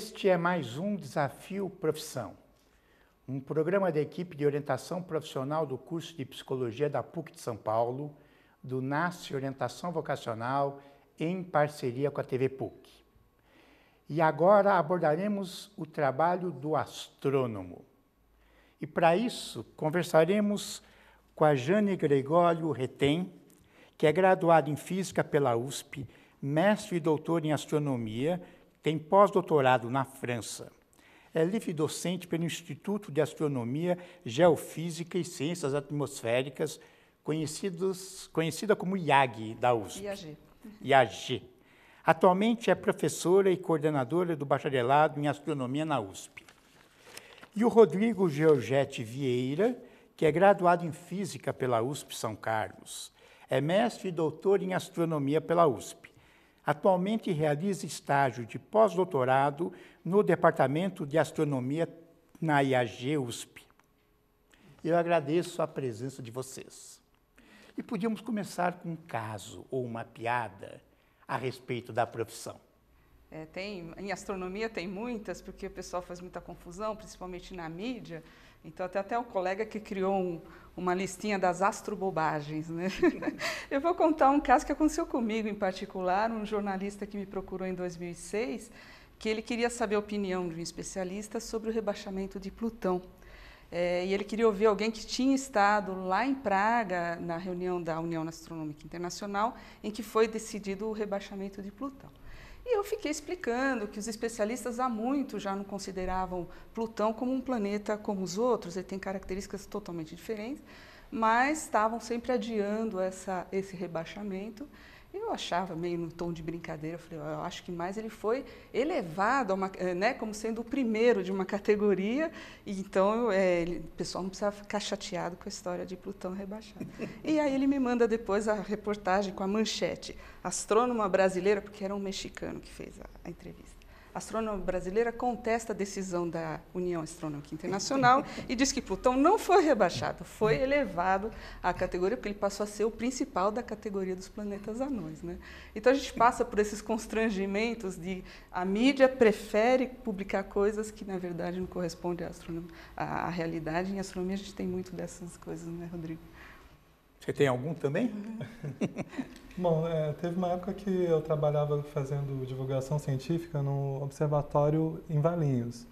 Este é mais um Desafio Profissão, um programa da equipe de orientação profissional do curso de Psicologia da PUC de São Paulo, do NASCE Orientação Vocacional, em parceria com a TV PUC. E agora abordaremos o trabalho do astrônomo. E para isso, conversaremos com a Jane Gregório Retem, que é graduada em Física pela USP, mestre e doutor em Astronomia, tem pós-doutorado na França. É livre-docente pelo Instituto de Astronomia, Geofísica e Ciências Atmosféricas, conhecida como IAG, da USP. IAG. Atualmente é professora e coordenadora do bacharelado em Astronomia na USP. E o Rodrigo Georgette Vieira, que é graduado em Física pela USP São Carlos. É mestre e doutor em Astronomia pela USP. Atualmente realiza estágio de pós-doutorado no Departamento de Astronomia na IAG USP. Eu agradeço a presença de vocês. E podíamos começar com um caso ou uma piada a respeito da profissão. Em astronomia tem muitas, porque o pessoal faz muita confusão, principalmente na mídia. Então, até um colega que criou uma listinha das astrobobagens, né? Eu vou contar um caso que aconteceu comigo em particular, um jornalista que me procurou em 2006, que ele queria saber a opinião de um especialista sobre o rebaixamento de Plutão. E ele queria ouvir alguém que tinha estado lá em Praga, na reunião da União Astronômica Internacional, em que foi decidido o rebaixamento de Plutão. E eu fiquei explicando que os especialistas há muito já não consideravam Plutão como um planeta como os outros, ele tem características totalmente diferentes, mas estavam sempre adiando esse rebaixamento. Eu achava meio no tom de brincadeira, eu falei, eu acho que mais ele foi elevado, como sendo o primeiro de uma categoria, e então o pessoal não precisava ficar chateado com a história de Plutão rebaixado. E aí ele me manda depois a reportagem com a manchete, astrônoma brasileira, porque era um mexicano que fez a entrevista. Astrônoma brasileira contesta a decisão da União Astronômica Internacional e diz que Plutão não foi rebaixado, foi elevado à categoria, porque ele passou a ser o principal da categoria dos planetas anões, né? Então a gente passa por esses constrangimentos de a mídia prefere publicar coisas que na verdade não correspondem à realidade. Em astronomia a gente tem muito dessas coisas, né, Rodrigo? Você tem algum também? Bom, teve uma época que eu trabalhava fazendo divulgação científica no Observatório em Valinhos.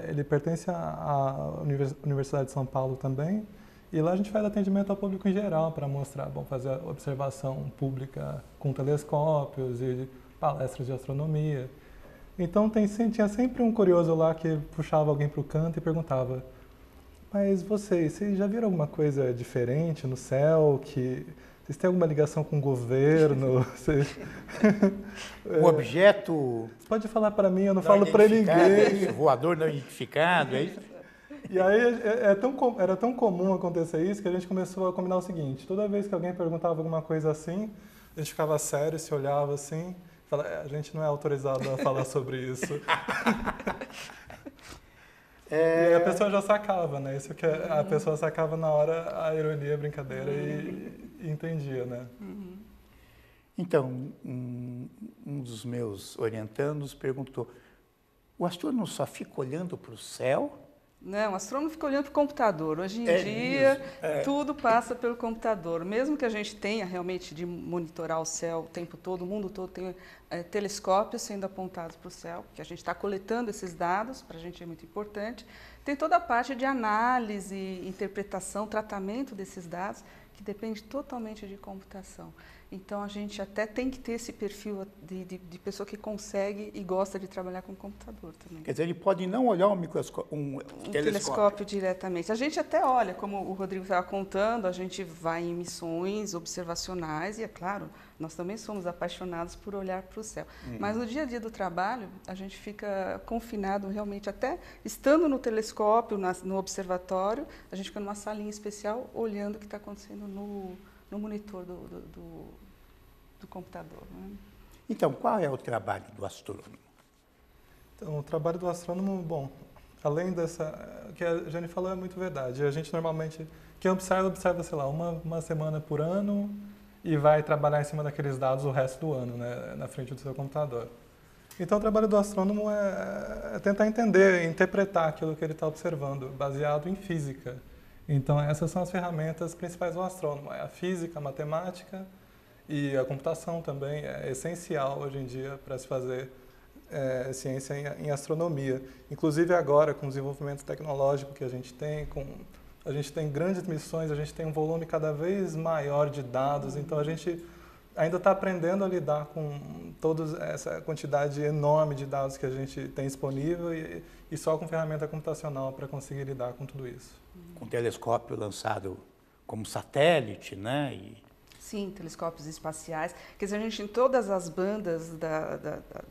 Ele pertence à Universidade de São Paulo também, e lá a gente faz atendimento ao público em geral para mostrar, fazer observação pública com telescópios e palestras de astronomia. Então tinha sempre um curioso lá que puxava alguém para o canto e perguntava: mas vocês já viram alguma coisa diferente no céu? Vocês têm alguma ligação com o governo? Um objeto... Você pode falar para mim, eu não falo para ninguém. Voador não identificado, é isso? E aí era tão comum acontecer isso que a gente começou a combinar o seguinte: toda vez que alguém perguntava alguma coisa assim, a gente ficava sério, se olhava assim, falava, a gente não é autorizado a falar sobre isso. E a pessoa já sacava, né? Isso que a pessoa sacava na hora a ironia, a brincadeira e entendia, né? Então, um dos meus orientandos perguntou: o astrônomo só fica olhando para o céu? Não, o astrônomo fica olhando para o computador. Hoje em dia, tudo passa pelo computador. Mesmo que a gente tenha realmente de monitorar o céu o tempo todo, o mundo todo tem telescópios sendo apontados para o céu, porque a gente está coletando esses dados, para a gente é muito importante. Tem toda a parte de análise, interpretação, tratamento desses dados, que depende totalmente de computação. Então, a gente até tem que ter esse perfil de pessoa que consegue e gosta de trabalhar com computador também. Quer dizer, ele pode não olhar um telescópio diretamente. A gente até olha, como o Rodrigo estava contando, a gente vai em missões observacionais e, é claro, nós também somos apaixonados por olhar para o céu. Mas no dia a dia do trabalho, a gente fica confinado realmente, até estando no telescópio, no observatório, a gente fica numa salinha especial olhando o que está acontecendo no monitor do computador, né? Então, qual é o trabalho do astrônomo? Então, o trabalho do astrônomo, além dessa... O que a Jane falou é muito verdade. A gente normalmente... Quem observa, sei lá, uma semana por ano e vai trabalhar em cima daqueles dados o resto do ano, né, na frente do seu computador. Então, o trabalho do astrônomo é tentar entender, interpretar aquilo que ele está observando, baseado em física. Então, essas são as ferramentas principais do astrônomo. É a física, a matemática e a computação também. É essencial hoje em dia para se fazer ciência em astronomia. Inclusive agora, com o desenvolvimento tecnológico que a gente tem grandes missões, a gente tem um volume cada vez maior de dados, então a gente ainda está aprendendo a lidar com toda essa quantidade enorme de dados que a gente tem disponível e só com ferramenta computacional para conseguir lidar com tudo isso. Com telescópio lançado como satélite, né? Sim, telescópios espaciais. Quer dizer, a gente, em todas as bandas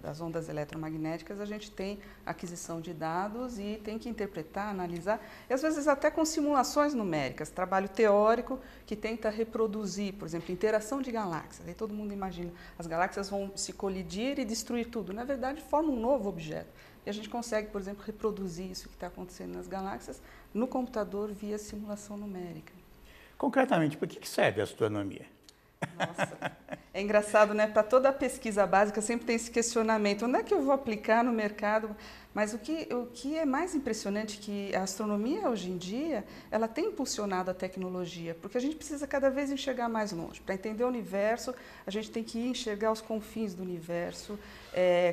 das ondas eletromagnéticas, a gente tem aquisição de dados e tem que interpretar, analisar, e às vezes até com simulações numéricas, trabalho teórico que tenta reproduzir, por exemplo, interação de galáxias. Aí todo mundo imagina, as galáxias vão se colidir e destruir tudo. Na verdade, formam um novo objeto. E a gente consegue, por exemplo, reproduzir isso que está acontecendo nas galáxias no computador via simulação numérica. Concretamente, por que serve a astronomia? Nossa, é engraçado, né? Para toda a pesquisa básica sempre tem esse questionamento, onde é que eu vou aplicar no mercado? Mas o que é mais impressionante é que a astronomia hoje em dia, ela tem impulsionado a tecnologia, porque a gente precisa cada vez enxergar mais longe. Para entender o universo, a gente tem que enxergar os confins do universo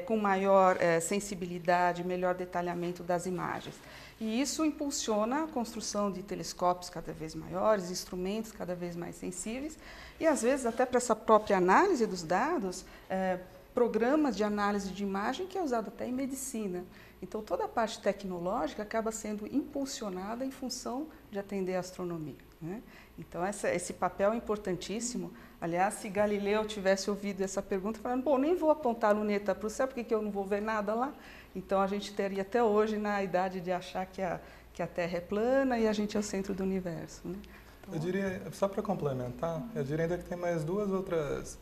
com maior sensibilidade, melhor detalhamento das imagens. E isso impulsiona a construção de telescópios cada vez maiores, instrumentos cada vez mais sensíveis, e às vezes até para essa própria análise dos dados, programas de análise de imagem que é usado até em medicina. Então toda a parte tecnológica acaba sendo impulsionada em função de atender a astronomia, né? Então esse papel é importantíssimo. Aliás, se Galileu tivesse ouvido essa pergunta, falando, bom, nem vou apontar a luneta para o céu, porque eu não vou ver nada lá. Então a gente teria até hoje na idade de achar que a Terra é plana e a gente é o centro do universo, né? Então, eu diria, só para complementar, eu diria ainda que tem mais duas outras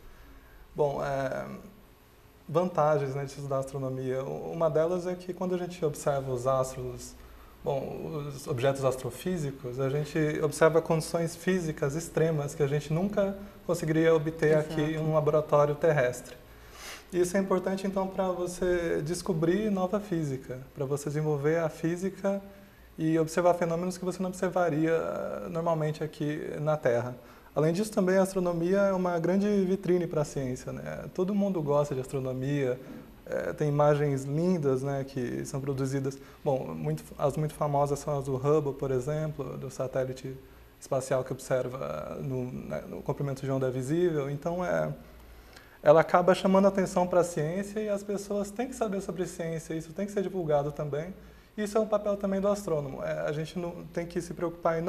vantagens, né, de estudar astronomia. Uma delas é que quando a gente observa os astros, os objetos astrofísicos, a gente observa condições físicas extremas que a gente nunca conseguiria obter aqui em um laboratório terrestre. Isso é importante, então, para você descobrir nova física, para você desenvolver a física e observar fenômenos que você não observaria normalmente aqui na Terra. Além disso, também a astronomia é uma grande vitrine para a ciência, né? Todo mundo gosta de astronomia, tem imagens lindas, né, que são produzidas. Bom, as muito famosas são as do Hubble, por exemplo, do satélite espacial que observa no comprimento de onda visível. Então, ela acaba chamando a atenção para a ciência e as pessoas têm que saber sobre ciência, isso tem que ser divulgado também. Isso é um papel também do astrônomo. A gente não tem que se preocupar em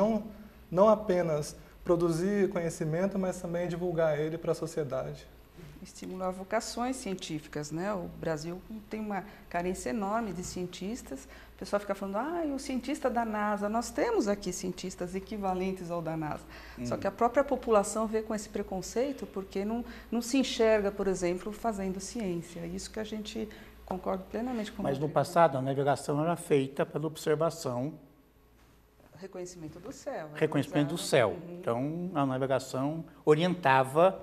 não apenas produzir conhecimento, mas também divulgar ele para a sociedade. Estimular vocações científicas, né? O Brasil tem uma carência enorme de cientistas. O pessoal fica falando, o cientista da NASA. Nós temos aqui cientistas equivalentes ao da NASA. Só que a própria população vê com esse preconceito porque não se enxerga, por exemplo, fazendo ciência. É isso que a gente concorda plenamente com o Mas no passado a navegação era feita pela observação. Reconhecimento do céu. Reconhecimento do céu. Então, a navegação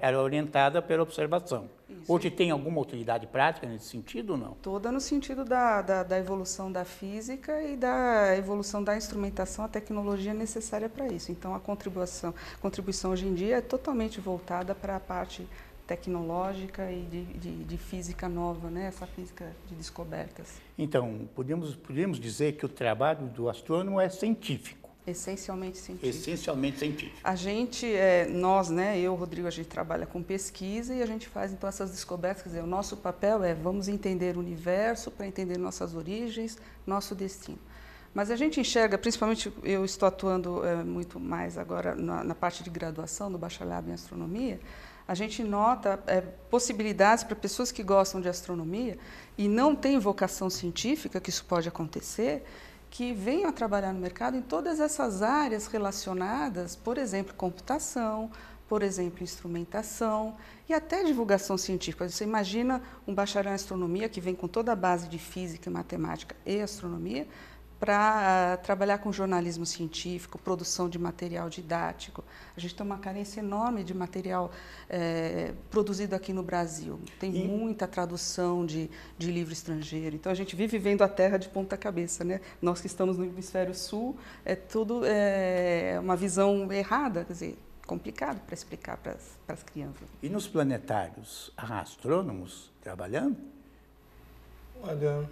era orientada pela observação. Isso. Hoje tem alguma utilidade prática nesse sentido ou não? Toda no sentido da evolução da física e da evolução da instrumentação, a tecnologia necessária para isso. Então, a contribuição hoje em dia é totalmente voltada para a parte tecnológica e de física nova, né? Essa física de descobertas. Então, podemos dizer que o trabalho do astrônomo é científico. Essencialmente científico. Essencialmente científico. A gente, nós, né, eu, Rodrigo, a gente trabalha com pesquisa e a gente faz, então, essas descobertas. Quer dizer, o nosso papel vamos entender o universo para entender nossas origens, nosso destino. Mas a gente enxerga, principalmente, eu estou atuando muito mais agora na parte de graduação, do bacharelado em astronomia, a gente nota possibilidades para pessoas que gostam de astronomia e não têm vocação científica, que isso pode acontecer, que venham a trabalhar no mercado em todas essas áreas relacionadas, por exemplo, computação, por exemplo, instrumentação e até divulgação científica. Você imagina um bacharel em astronomia que vem com toda a base de física, matemática e astronomia para trabalhar com jornalismo científico, produção de material didático. A gente tem uma carência enorme de material produzido aqui no Brasil. Tem muita tradução de livro estrangeiro. Então, a gente vive vendo a Terra de ponta cabeça, né? Nós que estamos no hemisfério sul, é tudo uma visão errada, quer dizer, complicado para explicar para as crianças. E nos planetários, há astrônomos trabalhando? Olha...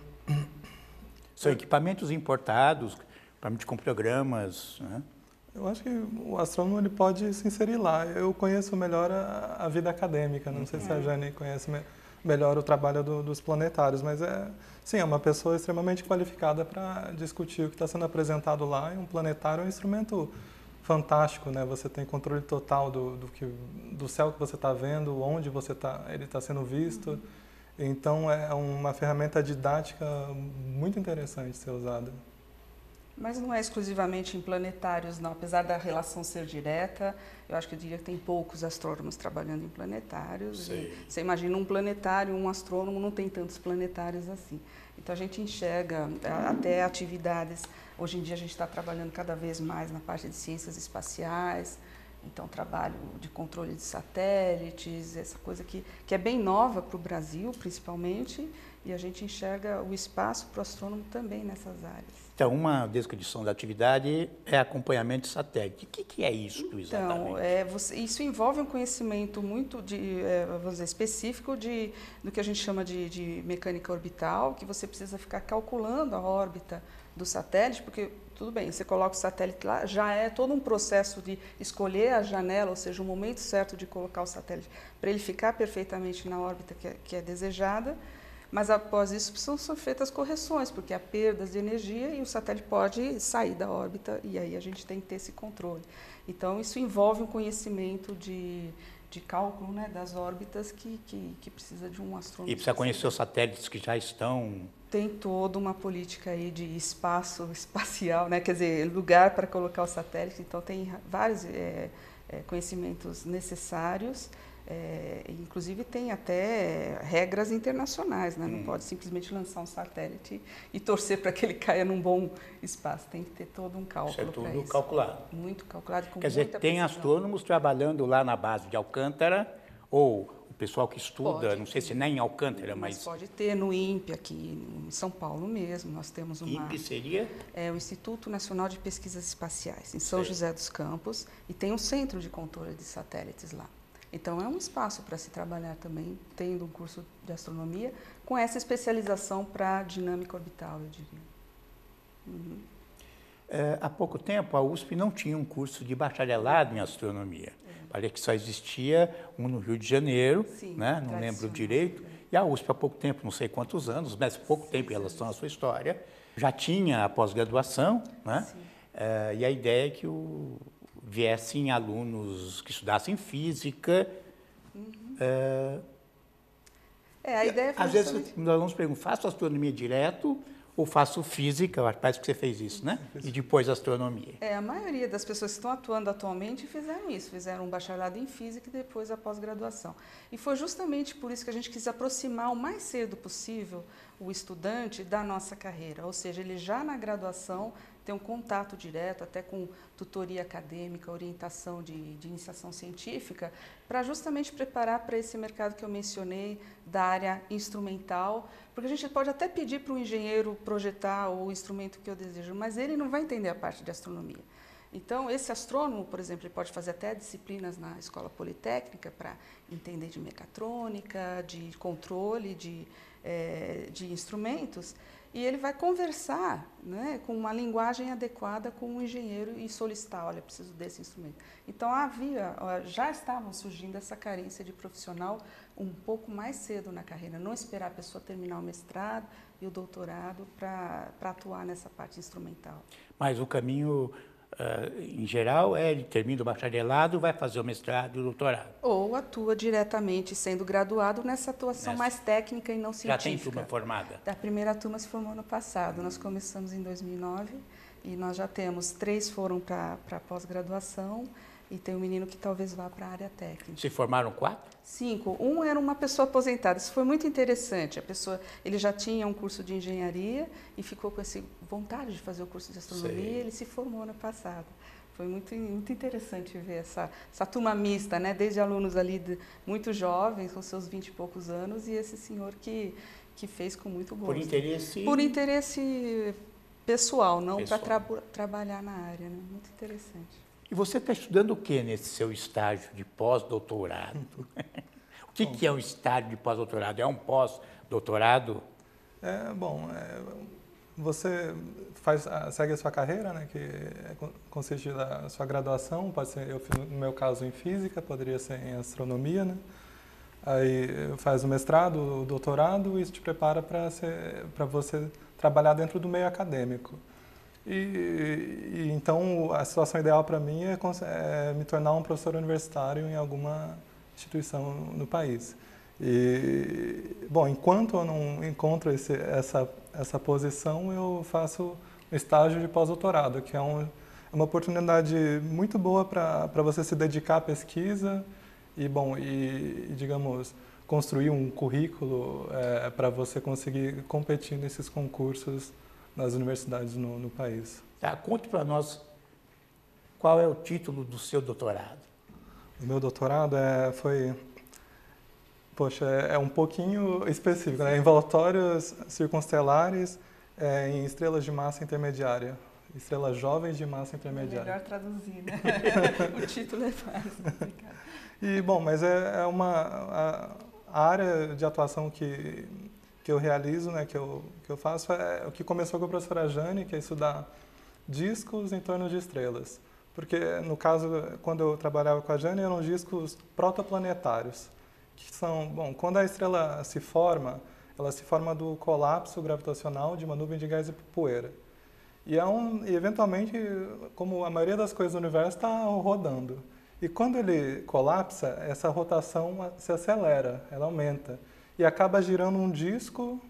São equipamentos importados, provavelmente com programas, né? Eu acho que o astrônomo ele pode se inserir lá. Eu conheço melhor a vida acadêmica, não sei se a Jane conhece melhor o trabalho dos planetários, mas sim, é uma pessoa extremamente qualificada para discutir o que está sendo apresentado lá. E um planetário é um instrumento fantástico, né? Você tem controle total do céu que você está vendo, onde ele está sendo visto. Então, é uma ferramenta didática muito interessante de ser usada. Mas não é exclusivamente em planetários, não. Apesar da relação ser direta, eu acho que eu diria que tem poucos astrônomos trabalhando em planetários. Você imagina um planetário, um astrônomo, não tem tantos planetários assim. Então, a gente enxerga até atividades. Hoje em dia, a gente está trabalhando cada vez mais na parte de ciências espaciais. Então, trabalho de controle de satélites, essa coisa que é bem nova para o Brasil, principalmente, e a gente enxerga o espaço para o astrônomo também nessas áreas. Então, uma descrição da atividade é acompanhamento de satélite. O que é isso exatamente? Então, isso envolve um conhecimento muito, vamos dizer, específico do que a gente chama de mecânica orbital, que você precisa ficar calculando a órbita do satélite, porque, tudo bem, você coloca o satélite lá, já é todo um processo de escolher a janela, ou seja, o momento certo de colocar o satélite para ele ficar perfeitamente na órbita que é desejada, mas após isso precisam ser feitas correções, porque há perdas de energia e o satélite pode sair da órbita e aí a gente tem que ter esse controle. Então, isso envolve um conhecimento de cálculo, né, das órbitas que precisa de um astrônomo. E precisa conhecer os satélites que já estão... Tem toda uma política aí de espaço espacial, né? Quer dizer, lugar para colocar o satélite. Então, tem vários conhecimentos necessários. Inclusive, tem até regras internacionais, né? Não pode simplesmente lançar um satélite e torcer para que ele caia num bom espaço. Tem que ter todo um cálculo para isso. Isso é tudo calculado. Muito calculado, com Quer dizer, tem astrônomos trabalhando lá na base de Alcântara, ou o pessoal que estuda, pode, não sei se nem em Alcântara, mas... pode ter no INPE, aqui em São Paulo mesmo, nós temos uma... INPE seria? É o Instituto Nacional de Pesquisas Espaciais, em São José dos Campos, e tem um centro de controle de satélites lá. Então, é um espaço para se trabalhar também, tendo um curso de astronomia, com essa especialização para dinâmica orbital, eu diria. Há pouco tempo, a USP não tinha um curso de bacharelado em astronomia. Parece que só existia um no Rio de Janeiro, Sim, né? Não lembro direito. E a USP, há pouco tempo, não sei quantos anos, mas pouco tempo em relação à sua história, já tinha a pós-graduação, né? E a ideia é que viessem alunos que estudassem física. A ideia foi às vezes, os alunos perguntam, faço astronomia direto ou faço física? Parece que você fez isso, né? E depois astronomia. A maioria das pessoas que estão atuando atualmente fizeram isso, fizeram um bacharelado em física e depois a pós-graduação. E foi justamente por isso que a gente quis aproximar o mais cedo possível o estudante da nossa carreira, ou seja, ele já na graduação tem um contato direto, até com tutoria acadêmica, orientação de iniciação científica, para justamente preparar para esse mercado que eu mencionei, da área instrumental, porque a gente pode até pedir para o engenheiro projetar o instrumento que eu desejo, mas ele não vai entender a parte de astronomia. Então, esse astrônomo, por exemplo, ele pode fazer até disciplinas na escola politécnica para entender de mecatrônica, de controle de instrumentos, e ele vai conversar, né, com uma linguagem adequada com o engenheiro e solicitar, olha, preciso desse instrumento. Então, já estavam surgindo essa carência de profissional um pouco mais cedo na carreira, não esperar a pessoa terminar o mestrado e o doutorado para atuar nessa parte instrumental. Mas o caminho, em geral, ele termina o bacharelado, vai fazer o mestrado e o doutorado. Ou atua diretamente, sendo graduado, nessa atuação mais técnica e não científica. Já tem turma formada? A primeira turma se formou no passado. Nós começamos em 2009 e nós já temos 3 foram para pós-graduação e tem um menino que talvez vá para a área técnica. Se formaram 4? 5. Um era uma pessoa aposentada. Isso foi muito interessante. Ele já tinha um curso de engenharia e ficou com essa vontade de fazer o curso de astronomia. E ele se formou ano passado. Foi muito interessante ver essa turma mista, né? Desde alunos ali muito jovens, com seus 20 e poucos anos, e esse senhor que fez com muito gosto. Por interesse? Por interesse pessoal, não para trabalhar na área. Né? Muito interessante. E você está estudando o que nesse seu estágio de pós-doutorado? O que é um estágio de pós-doutorado? É um pós-doutorado? Você segue a sua carreira, né, que consiste da sua graduação, pode ser, no meu caso, em física, poderia ser em astronomia, né? Aí faz o mestrado, o doutorado, e isso te prepara para você trabalhar dentro do meio acadêmico. E então a situação ideal para mim é me tornar um professor universitário em alguma instituição no país. E, bom, enquanto eu não encontro essa posição, eu faço um estágio de pós-doutorado, que é uma oportunidade muito boa para você se dedicar à pesquisa e digamos, construir um currículo para você conseguir competir nesses concursos nas universidades no país. Tá, conte para nós qual é o título do seu doutorado. O meu doutorado é um pouquinho específico, né? Envoltórios circunstelares em estrelas de massa intermediária. Estrelas jovens de massa intermediária. É melhor traduzir, né? O título é fácil. Mas a área de atuação que eu realizo, né, que eu faço, é o que começou com a professora Jane, que é estudar discos em torno de estrelas. Porque, no caso, quando eu trabalhava com a Jane, eram discos protoplanetários, que são, quando a estrela se forma, ela se forma do colapso gravitacional de uma nuvem de gás e poeira. E eventualmente, como a maioria das coisas do universo está rodando. E quando ele colapsa, essa rotação se acelera, ela aumenta. E acaba girando um disco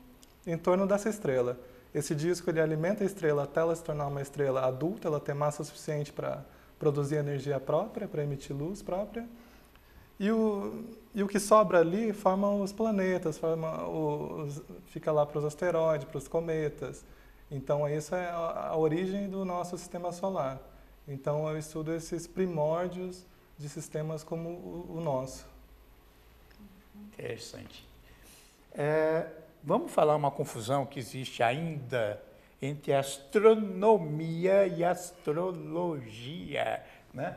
em torno dessa estrela. Esse disco ele alimenta a estrela até ela se tornar uma estrela adulta, ela ter massa suficiente para produzir energia própria, para emitir luz própria. E o que sobra ali forma os planetas, fica lá para os asteroides, para os cometas. Então, isso é a origem do nosso sistema solar. Então, eu estudo esses primórdios de sistemas como o nosso. Interessante. Vamos falar uma confusão que existe ainda entre astronomia e astrologia, né?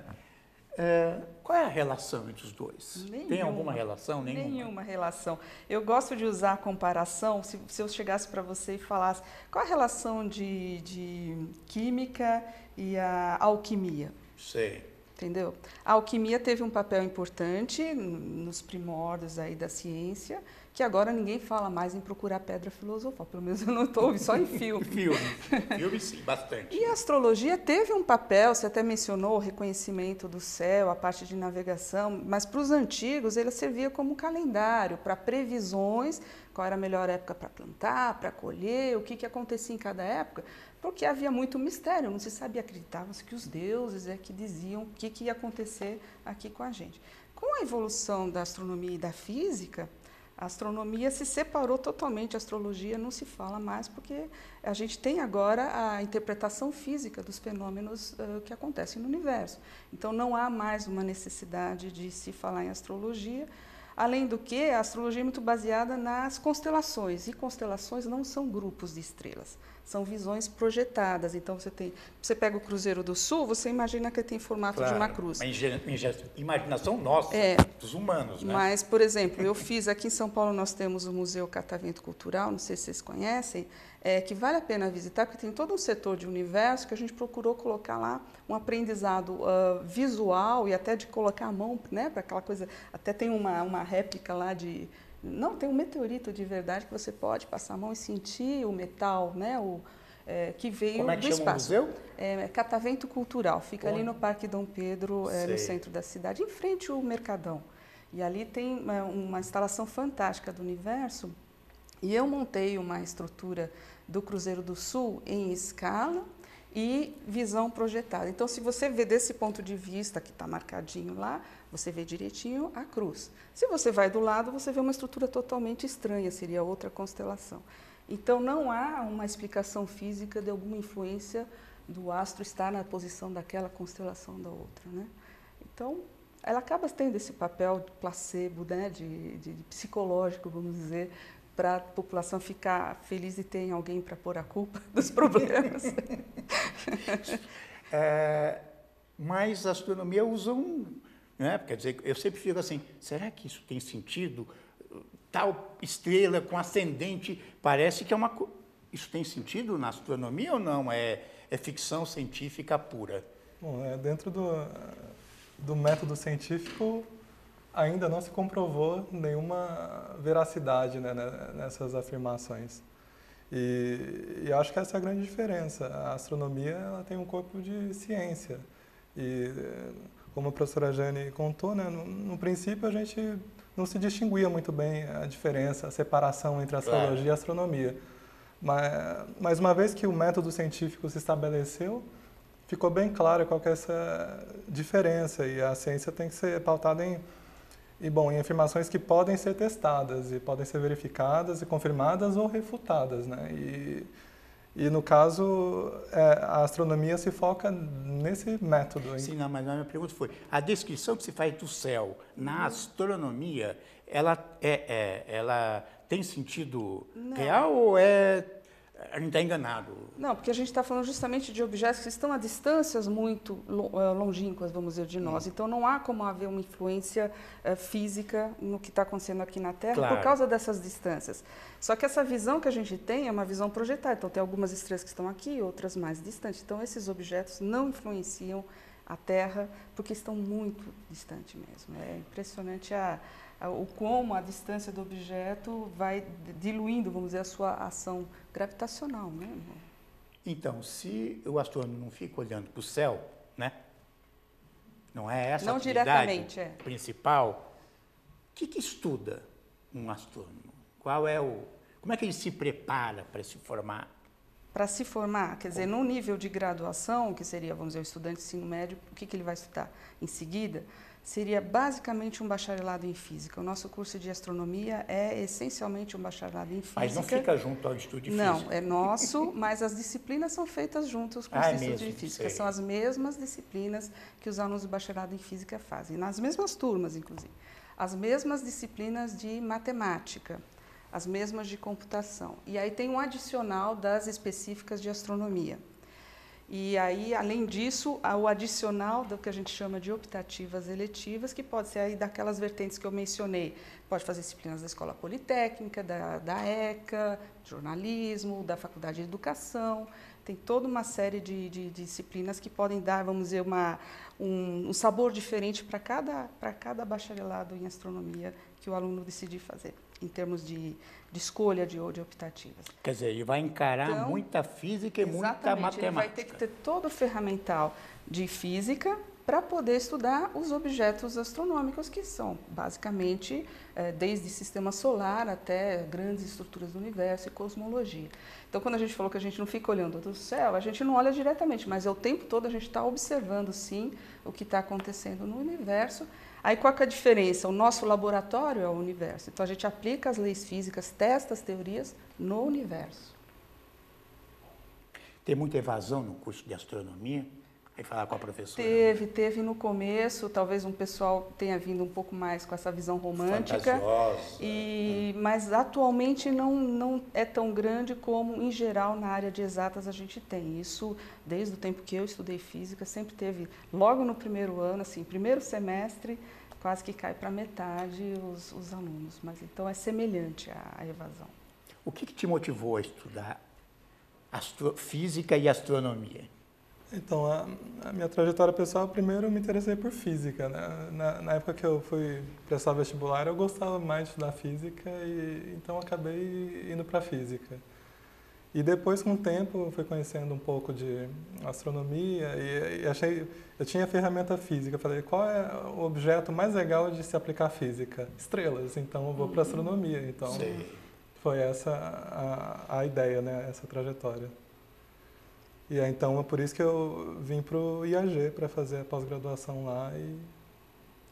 Qual é a relação entre os dois? Nenhuma. Tem alguma relação? Nenhuma relação. Eu gosto de usar a comparação, se eu chegasse para você e falasse qual a relação de química e a alquimia? Sei. Entendeu? A alquimia teve um papel importante nos primórdios aí da ciência, que agora ninguém fala mais em procurar pedra filosofal, pelo menos eu não estou, só em filme. Filme sim, bastante. E a astrologia teve um papel, você até mencionou o reconhecimento do céu, a parte de navegação, mas para os antigos ele servia como calendário, para previsões, qual era a melhor época para plantar, para colher, o que acontecia em cada época, porque havia muito mistério, não se sabia, acreditava-se que os deuses que diziam o que ia acontecer aqui com a gente. Com a evolução da astronomia e da física, a astronomia se separou totalmente, a astrologia não se fala mais, porque a gente tem agora a interpretação física dos fenômenos que acontecem no universo. Então, não há mais uma necessidade de se falar em astrologia, além do que a astrologia é muito baseada nas constelações, e constelações não são grupos de estrelas, são visões projetadas. Então, você pega o Cruzeiro do Sul, você imagina que ele tem formato de uma cruz. Uma imaginação nossa, dos humanos, né? Mas, por exemplo, eu fiz aqui em São Paulo, nós temos o Museu Catavento Cultural, não sei se vocês conhecem, que vale a pena visitar, porque tem todo um setor de universo que a gente procurou colocar lá um aprendizado visual e até de colocar a mão, né, para aquela coisa. Até tem uma réplica lá de... Não, tem um meteorito de verdade que você pode passar a mão e sentir o metal, né, que veio do espaço. Como é que chama o museu? Catavento Cultural, fica ali no Parque Dom Pedro, no centro da cidade, em frente ao Mercadão. E ali tem uma instalação fantástica do universo. E eu montei uma estrutura do Cruzeiro do Sul em escala e visão projetada. Então, se você vê desse ponto de vista, que está marcadinho lá, você vê direitinho a cruz. Se você vai do lado, você vê uma estrutura totalmente estranha, seria outra constelação. Então, não há uma explicação física de alguma influência do astro estar na posição daquela constelação da outra, né? Então, ela acaba tendo esse papel de placebo, né, de psicológico, vamos dizer, para a população ficar feliz de ter alguém para pôr a culpa dos problemas. Mas a astronomia usa né? Quer dizer, eu sempre fico assim, será que isso tem sentido? Tal estrela com ascendente, parece que é isso tem sentido na astronomia ou não? É ficção científica pura? Bom, dentro do método científico, ainda não se comprovou nenhuma veracidade, né, nessas afirmações. E eu acho que essa é a grande diferença. A astronomia ela tem um corpo de ciência. E, como a professora Jane contou, né, no princípio a gente não se distinguia muito bem a diferença, a separação entre astrologia e astronomia. Mas uma vez que o método científico se estabeleceu, ficou bem claro qual que é essa diferença. E a ciência tem que ser pautada em afirmações que podem ser testadas e podem ser verificadas e confirmadas ou refutadas, né? E no caso, a astronomia se foca nesse método. Sim, não, mas a minha pergunta foi, a descrição que se faz do céu na astronomia, ela tem sentido real ou a gente está enganado? Não, porque a gente está falando justamente de objetos que estão a distâncias muito longínquas, vamos dizer, de nós. Então, não há como haver uma influência física no que está acontecendo aqui na Terra por causa dessas distâncias. Só que essa visão que a gente tem é uma visão projetada. Então, tem algumas estrelas que estão aqui, outras mais distantes. Então, esses objetos não influenciam a Terra porque estão muito distantes mesmo. É impressionante como a distância do objeto vai diluindo, vamos dizer, a sua ação gravitacional, né? Então, se o astrônomo não fica olhando para o céu, né? Não é essa a atividade principal, o que estuda um astrônomo? Como é que ele se prepara para se formar? Para se formar, quer dizer, num nível de graduação, que seria, vamos dizer, o estudante de ensino médio, o que ele vai estudar em seguida? Seria basicamente um bacharelado em física. O nosso curso de astronomia é essencialmente um bacharelado em física. Mas não fica junto ao estudo de física? Não, é nosso, mas as disciplinas são feitas juntos com os estudos de física. São as mesmas disciplinas que os alunos do bacharelado em física fazem, nas mesmas turmas, inclusive. As mesmas disciplinas de matemática, as mesmas de computação. E aí tem um adicional das específicas de astronomia. E aí, além disso, o adicional do que a gente chama de optativas eletivas, que pode ser aí daquelas vertentes que eu mencionei. Pode fazer disciplinas da Escola Politécnica, da ECA, jornalismo, da Faculdade de Educação. Tem toda uma série de disciplinas que podem dar, vamos dizer, um sabor diferente para cada bacharelado em astronomia que o aluno decidir fazer, em termos de escolha de optativas. Quer dizer, ele vai encarar muita física e muita matemática. Ele vai ter que ter todo o ferramental de física para poder estudar os objetos astronômicos, que são, basicamente, desde sistema solar até grandes estruturas do universo e cosmologia. Então, quando a gente falou que a gente não fica olhando do céu, a gente não olha diretamente, mas o tempo todo a gente está observando, sim, o que está acontecendo no universo. Aí, qual que é a diferença? O nosso laboratório é o universo. Então, a gente aplica as leis físicas, testa as teorias no universo. Tem muita evasão no curso de astronomia? Aí falar com a professora. Teve no começo, talvez um pessoal tenha vindo um pouco mais com essa visão romântica. Fantasiosa. Mas atualmente não é tão grande como, em geral, na área de exatas a gente tem. Isso, desde o tempo que eu estudei física, sempre teve, logo no primeiro ano, assim, primeiro semestre, quase que cai para metade os alunos. Mas então é semelhante à evasão. O que te motivou a estudar física e astronomia? Então, a minha trajetória pessoal, primeiro eu me interessei por física, né? Na época que eu fui prestar vestibular, eu gostava mais de estudar física e então acabei indo para física. E depois, com o tempo, eu fui conhecendo um pouco de astronomia e eu tinha a ferramenta física. Falei, qual é o objeto mais legal de se aplicar à física? Estrelas. Então, eu vou para astronomia. Então, foi essa a ideia, né? Essa trajetória. E aí, então, é por isso que eu vim para o IAG para fazer a pós-graduação lá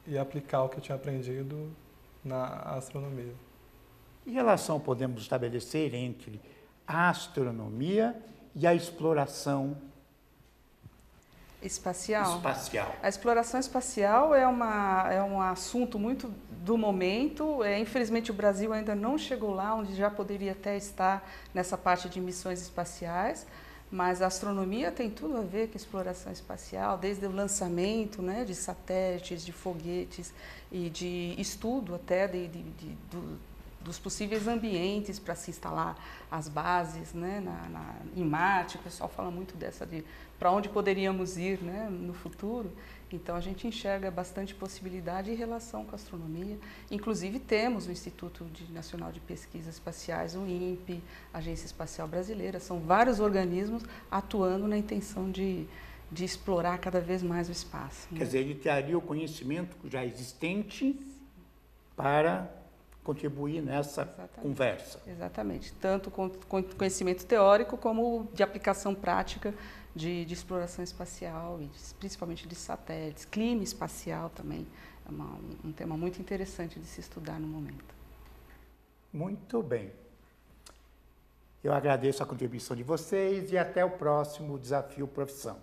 e aplicar o que eu tinha aprendido na astronomia. Que relação podemos estabelecer entre a astronomia e a exploração espacial? espacial? A exploração espacial é um assunto muito do momento. Infelizmente, o Brasil ainda não chegou lá, onde já poderia até estar nessa parte de missões espaciais. Mas a astronomia tem tudo a ver com a exploração espacial, desde o lançamento, né, de satélites, de foguetes e de estudo até dos possíveis ambientes para se instalar as bases, né, em Marte. O pessoal fala muito dessa de para onde poderíamos ir, né, no futuro. Então a gente enxerga bastante possibilidade em relação com a astronomia. Inclusive temos o Instituto Nacional de Pesquisas Espaciais, o INPE, a Agência Espacial Brasileira, são vários organismos atuando na intenção de explorar cada vez mais o espaço. Quer dizer, ele traria o conhecimento já existente para contribuir nessa conversa. Exatamente, tanto com conhecimento teórico como de aplicação prática de exploração espacial, e principalmente de satélites, clima espacial também, é um tema muito interessante de se estudar no momento. Muito bem. Eu agradeço a contribuição de vocês e até o próximo Desafio Profissão.